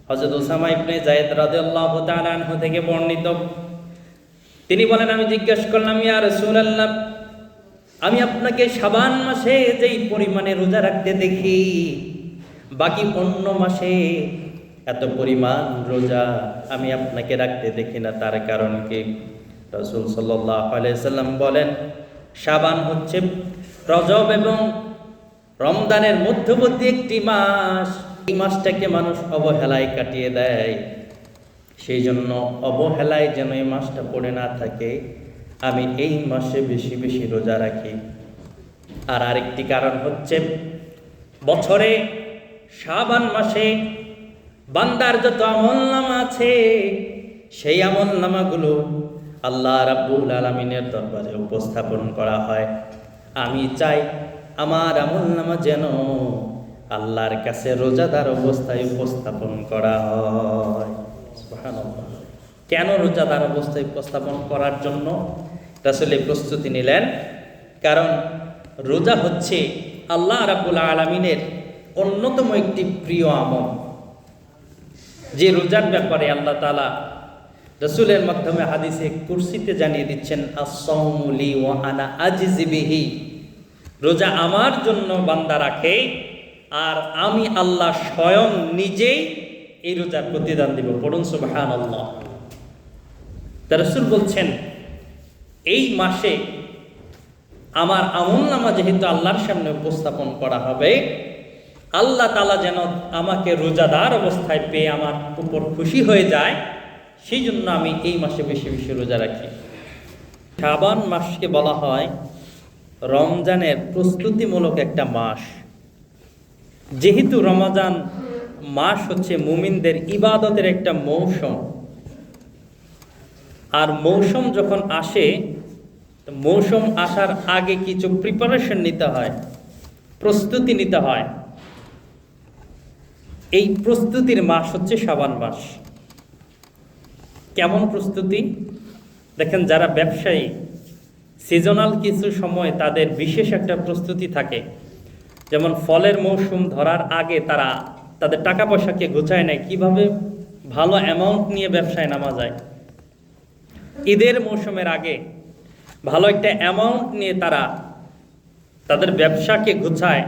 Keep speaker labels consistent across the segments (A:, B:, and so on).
A: হযরত Osama ইবনে যায়েদ রাদিয়াল্লাহু তাআলা আনহু থেকে বর্ণিত, তিনি বলেন, আমি জিজ্ঞেস করলাম, ইয়া রাসূলুল্লাহ, আমি আপনাকে শাবান মাসে যেই পরিমাণে রোজা রাখতে দেখি, বাকি অন্য মাসে এত পরিমাণ রোজা আমি আপনাকে রাখতে দেখি না, তার কারণ কি? রাসূল সাল্লাল্লাহু আলাইহি সাল্লাম বলেন, শাবান হচ্ছে রজব এবং রমজানের মধ্যবর্তী একটি মাস। এই মাসটাকে মানুষ অবহেলায় কাটিয়ে দেয়, সেই জন্য অবহেলায় যেন এই মাসটা পড়ে না থাকে, আমি এই মাসে বেশি বেশি রোজা রাখি। আর আরেকটি কারণ হচ্ছে, বছরে শাবান মাসে বান্দার যত আমলনামা আছে, সেই আমলনামাগুলো আল্লাহ রাব্বুল আলামিনের দরবারে উপস্থাপন করা হয়। আমি চাই আমার আমলনামা যেন আল্লাহর কাছে রোজাদার অবস্থায় উপস্থাপন করা হয়। সুবহানাল্লাহ। কেন রোজাদার অবস্থায় উপস্থাপন করার জন্য রাসূল প্রস্তুতি নিলেন? কারণ রোজা হচ্ছে আল্লাহ রাব্বুল আলামিনের অন্যতম একটি প্রিয় আমল, যে রোজার ব্যাপারে আল্লাহ তাআলা রাসূলের মাধ্যমে হাদিসে কুরসিতে জানিয়ে দিচ্ছেন, আস-সাওমু লি ওয়া আনা আজজি বিহি, রোজা আমার জন্য বান্দা রাখে আর আমি আল্লাহ স্বয়ং নিজেই এই রোজার প্রতিদান দিব। পড়ুন সুবহানাল্লাহ। রাসূল বলছেন, এই মাসে আমার আমলনামা যেহেতু আল্লাহর সামনে উপস্থাপন করা হবে, আল্লাহ তাআলা যেন আমাকে রোজাদার অবস্থায় পেয়ে আমার উপর খুশি হয়ে যায়, সেই জন্য আমি এই মাসে বেশি বেশি রোজা রাখি। শাবান মাসকে বলা হয় রমজানের প্রস্তুতিমূলক একটা মাস। যেহেতু রমজান মাস হচ্ছে মুমিনদের ইবাদতের একটা মৌসুম, আর মৌসুম যখন আসে, মৌসুম আসার আগে কিছু প্রিপারেশন নিতে হয়, প্রস্তুতি নিতে হয়। এই প্রস্তুতির মাস হচ্ছে শাবান মাস। কেমন প্রস্তুতি? দেখেন, যারা ব্যবসায়ী, সিজনাল কিছু সময় তাদের বিশেষ একটা প্রস্তুতি থাকে। যেমন ফলের মৌসুম ধরার আগে তারা তাদের টাকা পয়সাকে গোছায় নেয়, কিভাবে ভালো অ্যামাউন্ট নিয়ে ব্যবসায় নামা যায়। ঈদের মৌসুমের আগে ভালো একটা অ্যামাউন্ট নিয়ে তারা তাদের ব্যবসাকে গোছায়,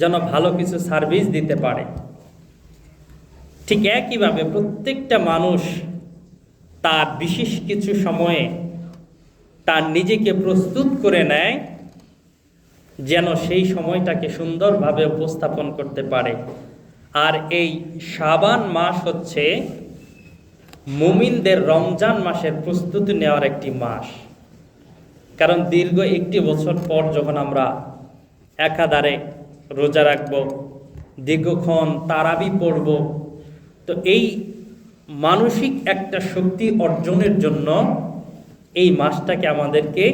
A: যেন ভালো কিছু সার্ভিস দিতে পারে। ঠিক একইভাবে প্রত্যেকটা মানুষ তার বিশেষ কিছু সময়ে তার নিজেকে প্রস্তুত করে নেয়, যেন সেই সময়টাকে সুন্দরভাবে উপস্থাপন করতে পারে। আর এই শাবান মাস হচ্ছে মুমিনদের রমজান মাসের প্রস্তুতি নেওয়ার একটি মাস। কারণ দীর্ঘ একটি বছর পর যখন আমরা একাধারে রোজা রাখব, দীর্ঘক্ষণ তারাবি পড়ব, তো এই মানসিক একটা শক্তি অর্জনের জন্য এই মাসটাকে আমাদেরকে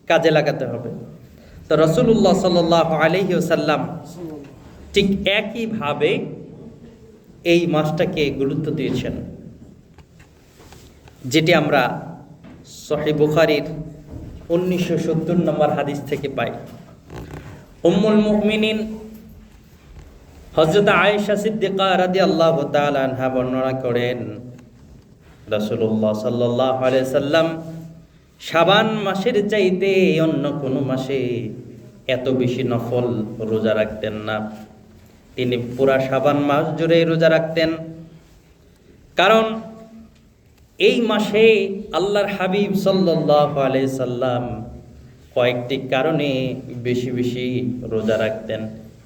A: কাজে লাগাতে হবে। তো রাসূলুল্লাহ সাল্লাল্লাহু আলাইহি ওয়াসাল্লাম ঠিক একইভাবে এই মাসটাকে গুরুত্ব দিয়েছেন, যেটি আমরা সহিহ বুখারীর 1970 নম্বর হাদিস থেকে পাই। উম্মুল মুমিনিন হযরত আয়েশা সিদ্দিকা রাদিয়াল্লাহু তাআলা আনহা বর্ণনা করেন, রাসূলুল্লাহ সাল্লাল্লাহু আলাইহি সাল্লাম শাবান মাসের চাইতে অন্য কোনো মাসে এত বেশি নফল রোজা রাখতেন না। তিনি পুরা শাবান মাস জুড়ে রোজা রাখতেন। কারণ এই মাসে আল্লাহর হাবিব সাল্লাল্লাহু আলাইহি সাল্লাম কয়েকটি কারণে বেশি বেশি রোজা রাখতেন,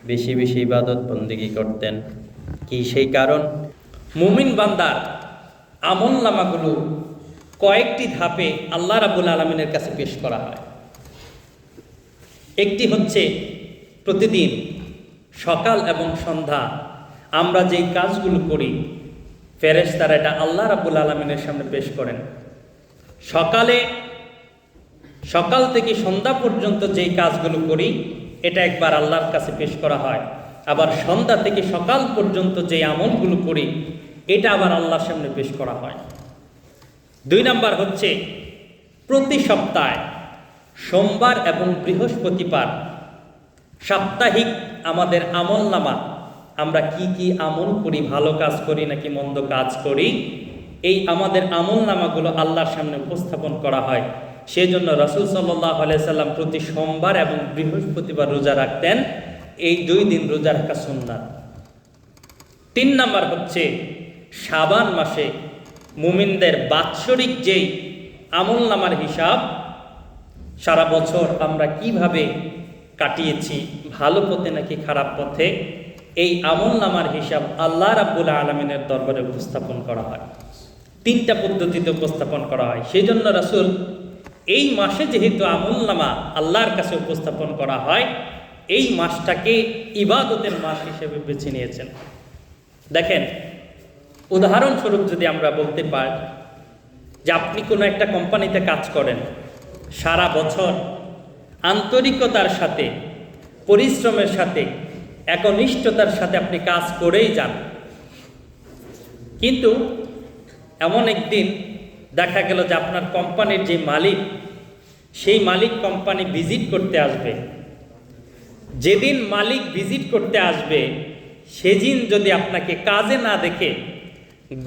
A: বেশি বেশি ইবাদত বন্দেগী করতেন। কি সেই কারণ? মুমিন বান্দার আমলনামাগুলো কয়েকটি ধাপে আল্লাহ রাব্বুল আলামিনের কাছে পেশ করা হয়। একটি হচ্ছে প্রতিদিন সকাল এবং সন্ধ্যা আমরা যেই কাজগুলো করি, ফেরেশতারা এটা আল্লাহ রাব্বুল আলামিনের সামনে পেশ করেন। সকাল থেকে সন্ধ্যা পর্যন্ত যেই কাজগুলো করি, এটা একবার আল্লাহর কাছে পেশ করা হয়। আবার সন্ধ্যা থেকে সকাল পর্যন্ত যে আমলগুলো করি, এটা আবার আল্লাহর সামনে পেশ করা হয়। 2 নাম্বার হচ্ছে প্রতি সপ্তাহে সোমবার এবং বৃহস্পতিবার সাপ্তাহিক আমাদের আমলনামা আমরা কি কি আমল করি, ভালো কাজ করি নাকি মন্দ কাজ করি, এই আমাদের আমল নামাগুলো আল্লাহর সামনে উপস্থাপন করা হয়। সেই জন্য রাসূল সাল্লাল্লাহু আলাইহি সাল্লাম প্রতি সোমবার এবং বৃহস্পতিবার রোজা রাখতেন। এই 2 দিন রোজা রাখা সুন্নাত। 3 নাম্বার হচ্ছে শাবান মাসে মুমিনদের বাৎসরিক যেই আমল নামার হিসাব, সারা বছর আমরা কিভাবে কাটিয়েছি, ভালো পথে নাকি খারাপ পথে, এই আমল নামার হিসাব আল্লাহ রাব্বুল আলামিনের দরবারে উপস্থাপন করা হয়। 3টা পদ্ধতিতে উপস্থাপন করা হয়। সেই জন্য রাসূল এই মাসে যেহেতু আমল নামা আল্লাহর কাছে উপস্থাপন করা হয়, এই মাসটাকে ইবাদতের মাস হিসেবে বেছে নিয়েছেন। দেখেন, উদাহরণস্বরূপ যদি আমরা বলতে পারি যে আপনি কোনো একটা কোম্পানিতে কাজ করেন, সারা বছর আন্তরিকতার সাথে, পরিশ্রমের সাথে, একনিষ্ঠতার সাথে আপনি কাজ করেই যান, কিন্তু এমন একদিন দেখা গেল যে আপনার কোম্পানির যে মালিক, সেই মালিক কোম্পানি ভিজিট করতে আসবে। যেদিন মালিক ভিজিট করতে আসবে সেদিন যদি আপনাকে কাজে না দেখে,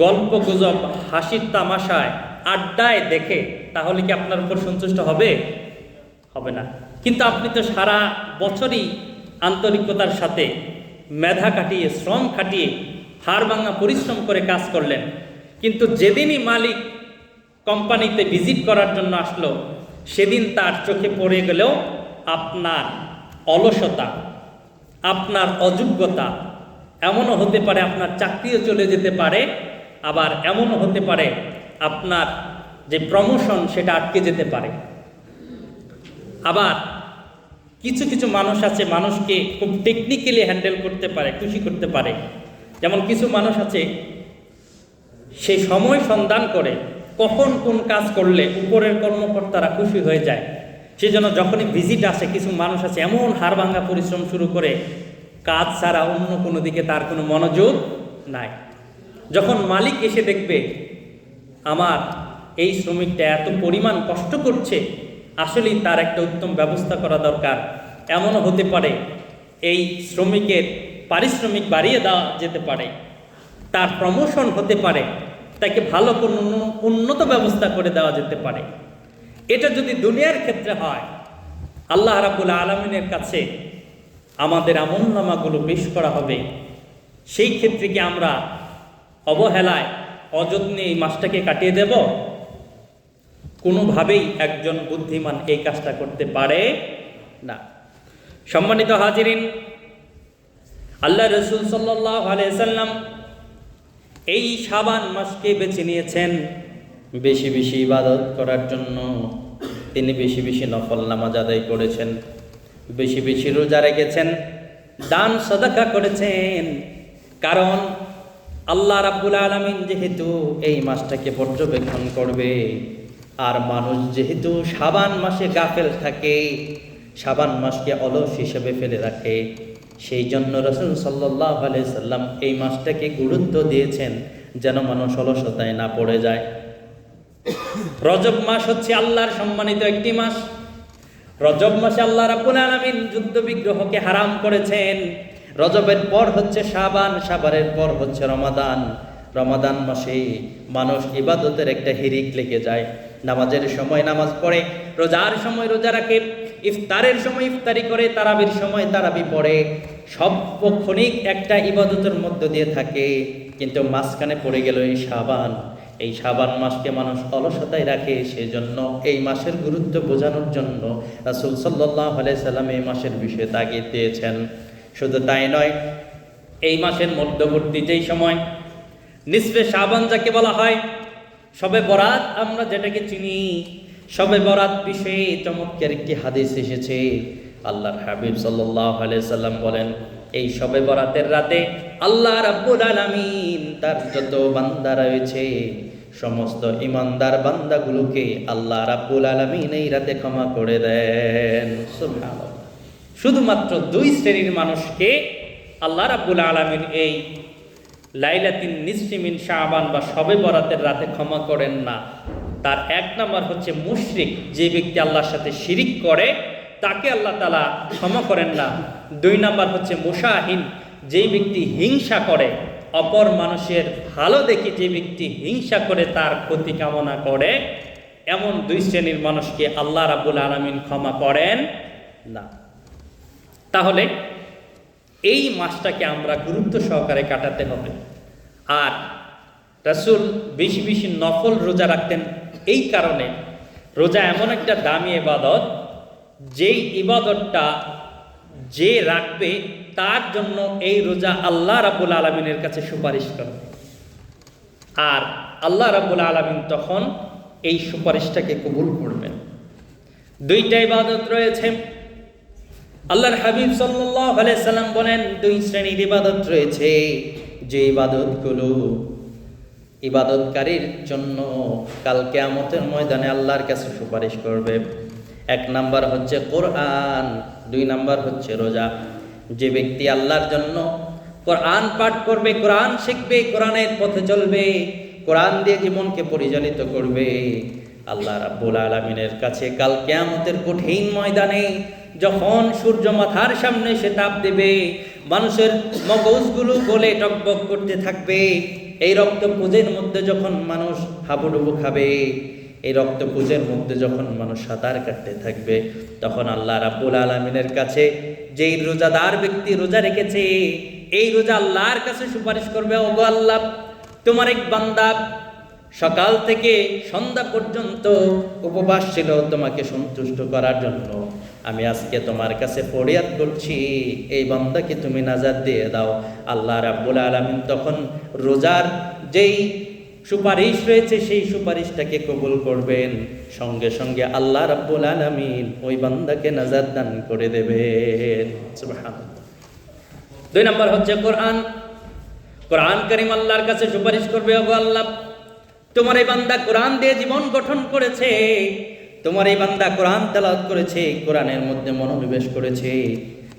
A: গল্প গুজব, হাসির তামাশায়, আড্ডায় দেখে, তাহলে কি আপনার উপর সন্তুষ্ট হবে? হবে না। কিন্তু আপনি তো সারা বছরই আন্তরিকতার সাথে মেধা খাটিয়ে, শ্রম খাটিয়ে, হাড় ভাঙা পরিশ্রম করে কাজ করলেন, কিন্তু যেদিনই মালিক কোম্পানিতে ভিজিট করার জন্য আসলো, সেদিন তার চোখে পড়ে গেলেও আপনার অলসতা, আপনার অযোগ্যতা, এমনও হতে পারে আপনার চাকরিও চলে যেতে পারে, আবার এমনও হতে পারে আপনার যে প্রমোশন সেটা আটকে যেতে পারে। আবার কিছু কিছু মানুষ আছে, মানুষকে খুব টেকনিক্যালি হ্যান্ডেল করতে পারে, খুশি করতে পারে। যেমন কিছু মানুষ আছে, সে সময় সন্ধান করে কখন কোন কাজ করলে উপরের কর্মকর্তারা খুশি হয়ে যায়। সেজন্য যখনই ভিজিট আসে, কিছু মানুষ আছে এমন হাড় ভাঙা পরিশ্রম শুরু করে, কাজ ছাড়া অন্য কোনো দিকে তার কোনো মনোযোগ নাই। যখন মালিক এসে দেখবে আমার এই শ্রমিকটা এত পরিমাণ কষ্ট করছে, আসলেই তার একটা উত্তম ব্যবস্থা করা দরকার, এমনও হতে পারে এই শ্রমিকের পারিশ্রমিক বাড়িয়ে দেওয়া যেতে পারে, তার প্রমোশন হতে পারে, তাকে ভালো কোনো উন্নত ব্যবস্থা করে দেওয়া যেতে পারে। এটা যদি দুনিয়ার ক্ষেত্রে হয়, আল্লাহ রাব্বুল আলামিনের কাছে আমাদের আমলনামাগুলো পেশ করা হবে। সেই ক্ষেত্রে কি আমরা অবহেলায়, অযত্নে এই মাসটাকে কাটিয়ে দেব? কোনোভাবেই একজন বুদ্ধিমান এই কাজটা করতে পারে না। সম্মানিত হাজিরিন, আল্লাহ রাসূল সাল্লাল্লাহু আলাইহি সাল্লাম এই শাবান মাসকে বেছে নিয়েছেন বেশি বেশি ইবাদত করার জন্য। তিনি বেশি বেশি নফল নামাজ আদায় করেছেন, বেশি বেশি রোজা রেখেছেন, দান সাদাকা করেছেন। কারণ আল্লাহ রাব্বুল আলামিন যেহেতু এই মাসটাকে পর্যবেক্ষণ করবে, আর মানুষ যেহেতু শাবান মাসে গাফেল থাকে, শাবান মাসকে অলস হিসেবে ফেলে রাখে, সেই জন্য রাসূল সাল্লাল্লাহু আলাইহি সাল্লাম এই মাসটাকে গুরুত্ব দিয়েছেন যেন মানুষ অলসতায় না পড়ে যায়। রজব মাস হচ্ছে আল্লাহর সম্মানিত একটি মাস। রজব মাসে আল্লাহ রাব্বুল আলামিন যুদ্ধ বিগ্রহকে হারাম করেছেন। রজবের পর হচ্ছে শাবান, শাবানের পর হচ্ছে রমাদান। রমাদান মাসে মানুষ ইবাদতের একটা হিরিক লেগে যায়। নামাজের সময় নামাজ পড়ে, রোজার সময় রোজা রাখে, ইফতারের সময় ইফতারি করে, তারাবির সময় তারাবি পড়ে, সর্বক্ষণিক একটা ইবাদতের মধ্য দিয়ে থাকে। কিন্তু মাঝখানে পড়ে গেল এই শাবান। এই শাবান মাসকে মানুষ অলসতায় রাখে। সেজন্য এই মাসের গুরুত্ব বোঝানোর জন্য রাসূল সাল্লাল্লাহু আলাইহি সাল্লাম এই মাসের বিষয়ে তাগিদ দিয়েছেন। শুধু তাই নয়, এই মাসের মধ্যবর্তী যেই সময় নিসফে শাবান যাকে বলা হয়, শবে বরাত আমরা যেটাকে চিনি, শবে বরাত বিষয়ে চমৎকার একটি হাদিস এসেছে। আল্লাহর হাবিব সাল্লাল্লাহু আলাইহি সাল্লাম বলেন, এই শবে বরাতের রাতে আল্লাহ রাব্বুল আলামিন তার যত বান্দা রয়েছে সমস্ত ইমানদার বান্দাগুলোকে আল্লাহ রাব্বুল আলামিন এই রাতে ক্ষমা করে দেন। সুবহানাল্লাহ। শুধুমাত্র 2 শ্রেণীর মানুষকে আল্লাহ রাব্বুল আলামিন এই লাইলাতুন নিসফি মিন শাবান বা শবে বরাতের রাতে ক্ষমা করেন না। তার 1 নাম্বার হচ্ছে মুশরিক, যে ব্যক্তি আল্লাহর সাথে শিরিক করে তাকে আল্লাহ তাআলা ক্ষমা করেন না। 2 নাম্বার হচ্ছে মুশাহিন, যেই ব্যক্তি হিংসা করে, অপর মানুষের ভালো দেখে যে ব্যক্তি হিংসা করে তার ক্ষতি কামনা করে, এমন দুই শ্রেণীর মানুষকে আল্লাহ রাব্বুল আলামিন ক্ষমা করেন না। তাহলে এই মাসটাকে আমরা গুরুত্ব সহকারে কাটাতে হবে। আর রাসূল বেশি বেশি নফল রোজা রাখতেন এই কারণে। রোজা এমন একটা দামি ইবাদত, যেই ইবাদতটা যে রাখবে তার জন্য এই রোজা আল্লাহ রাব্বুল আলামিনের কাছে সুপারিশ করবে, আর আল্লাহ রাব্বুল আলামিন তখন এই সুপারিশটাকে কবুল করবেন। দুইটা ইবাদত রয়েছে। আল্লাহর হাবিব সাল্লাল্লাহু আলাইহি সাল্লাম বলেন, দুই শ্রেণীর ইবাদত রয়েছে, যে ইবাদতগুলো ইবাদতকারীর জন্য কাল কিয়ামতের ময়দানে আল্লাহর কাছে সুপারিশ করবে। এক নাম্বার হচ্ছে কোরআন, দুই নাম্বার হচ্ছে রোজা। যে ব্যক্তি আল্লাহর জন্য কোরআন পাঠ করবে, কোরআন শিখবে, কোরআনের পথে চলবে, কোরআন দিয়ে জীবনকে পরিচালিত করবে, আল্লাহ রাব্বুল আলামিনের কাছে কাল কিয়ামতের কঠিন ময়দানে যখন সূর্য মাথার সামনে এসে তাপ দেবে, মানুষের মগজগুলো গলে টকবক করতে থাকবে, এই রক্তপুঞ্জের মধ্যে যখন মানুষ হাবুডুবু খাবে, এই রক্তপুঞ্জের মধ্যে যখন মানুষ সাঁতার কাটতে থাকবে, তখন আল্লাহ রাব্বুল আলামিনের কাছে যেই রোজাদার ব্যক্তি রোজা রেখেছে, এই রোজা আল্লাহর কাছে সুপারিশ করবে, ওগো আল্লাহ, তোমার এক বান্দা সকাল থেকে সন্ধ্যা পর্যন্ত উপবাস ছিল তোমাকে সন্তুষ্ট করার জন্য, আমি আজকে তোমার কাছে ফরিয়াদ করছি, এই বান্দাকে তুমি নাজাত দিয়ে দাও। আল্লাহ রাব্বুল আলামিন তখন রোজার যেই সুপারিশ রয়েছে সেই সুপারিশটাকে কবুল করবেন, সঙ্গে সঙ্গে আল্লাহ রাব্বুল আলামিন ওই বান্দাকে নাজাত দান করে দেবেন। সুবহানাল্লাহ। দুই নম্বর হচ্ছে কোরআন। কোরআন কারীম আল্লাহর কাছে সুপারিশ করবে, ওগো আল্লাহ, তোমার এই বান্দা কোরআন দিয়ে জীবন গঠন করেছে, তোমার এই বান্দা কোরআন তেলাওয়াত করেছে, কোরআনের মধ্যে মনোনিবেশ করেছে,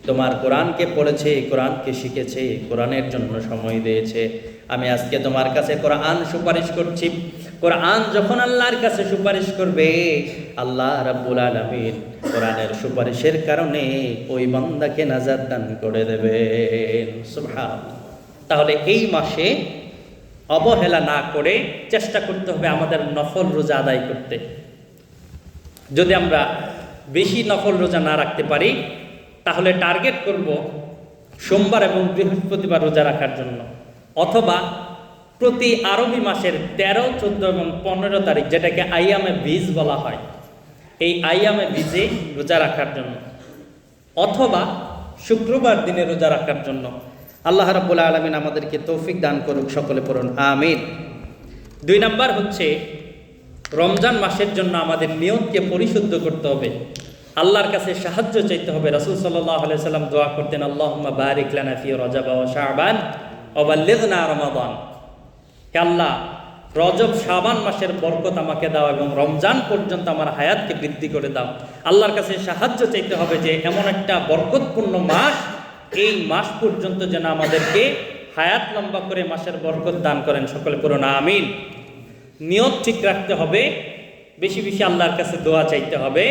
A: তোমার কোরআনকে পড়েছে, কোরআনকে শিখেছে, কোরআনের জন্য সময় দিয়েছে, আমি আজকে তোমার কাছে কোরআন সুপারিশ করছি। কোরআন যখন আল্লাহর কাছে সুপারিশ করবে, আল্লাহ রাব্বুল আলামিন কোরআনের সুপারিশের কারণে ওই বান্দাকে নাজাত দান করে দেবেন। সুবহানাল্লাহ। তাহলে এই মাসে অবহেলা না করে চেষ্টা করতে হবে আমাদের নফল রোজা আদায় করতে। যদি আমরা বেশি নফল রোজা না রাখতে পারি, তাহলে টার্গেট করব সোমবার এবং বৃহস্পতিবার রোজা রাখার জন্য, অথবা প্রতি আরবি মাসের 13, 14 এবং 15 তারিখ, যেটাকে আইয়ামে বীজ বলা হয়, এই আইয়ামে বীজে রোজা রাখার জন্য, অথবা শুক্রবার দিনে রোজা রাখার জন্য। আল্লাহ রাব্বুল আলামিন আমাদেরকে তৌফিক দান করুক, সকলে পড়ুন আমিন। 2 নাম্বার হচ্ছে রমজান মাসের জন্য আমাদের নিয়তকে পরিশুদ্ধ করতে হবে, আল্লাহর কাছে সাহায্য চাইতে হবে। রাসূল সাল্লাল্লাহু আলাইহি সাল্লাম দোয়া করতেন, আল্লাহুম্মা বারিক লানা ফি রজব ওয়া শাবান ওয়া বাল্লিগনা রমাদান। হে আল্লাহ, রজব শাবান মাসের বরকত আমাকে দাও এবং রমজান পর্যন্ত আমার হায়াতকে বৃদ্ধি করে দাও। আল্লাহর কাছে সাহায্য চাইতে হবে যে এমন একটা বরকতপূর্ণ মাস, এই মাস পর্যন্ত যেন আমাদেরকে হায়াত লম্বা করে মাসের বরকত দান করেন, সকলে পড়ুন আমিন। নিয়ত ঠিক রাখতে হবে, বেশি বেশি আল্লাহর কাছে দোয়া চাইতে হবে।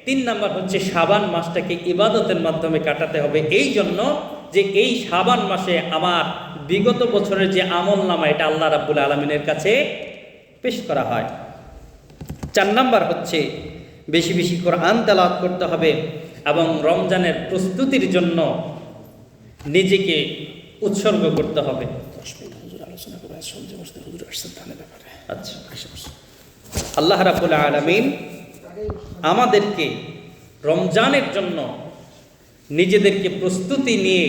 A: 3 নাম্বার হচ্ছে শাবান মাসটাকে ইবাদতের মাধ্যমে কাটাতে হবে, এই জন্য যে এই শাবান মাসে আমার বিগত বছরের যে আমল নামা, এটা আল্লাহ রাব্বুল আলামিনের কাছে পেশ করা হয়। 4 নাম্বার হচ্ছে বেশি বেশি কোরআন তেলাওয়াত করতে হবে এবং রমজানের প্রস্তুতির জন্য নিজেকে উৎসর্গ করতে হবে। আচ্ছা, আল্লাহ রাব্বুল আলামিন আমাদেরকে রমজানের জন্য নিজেদেরকে প্রস্তুতি নিয়ে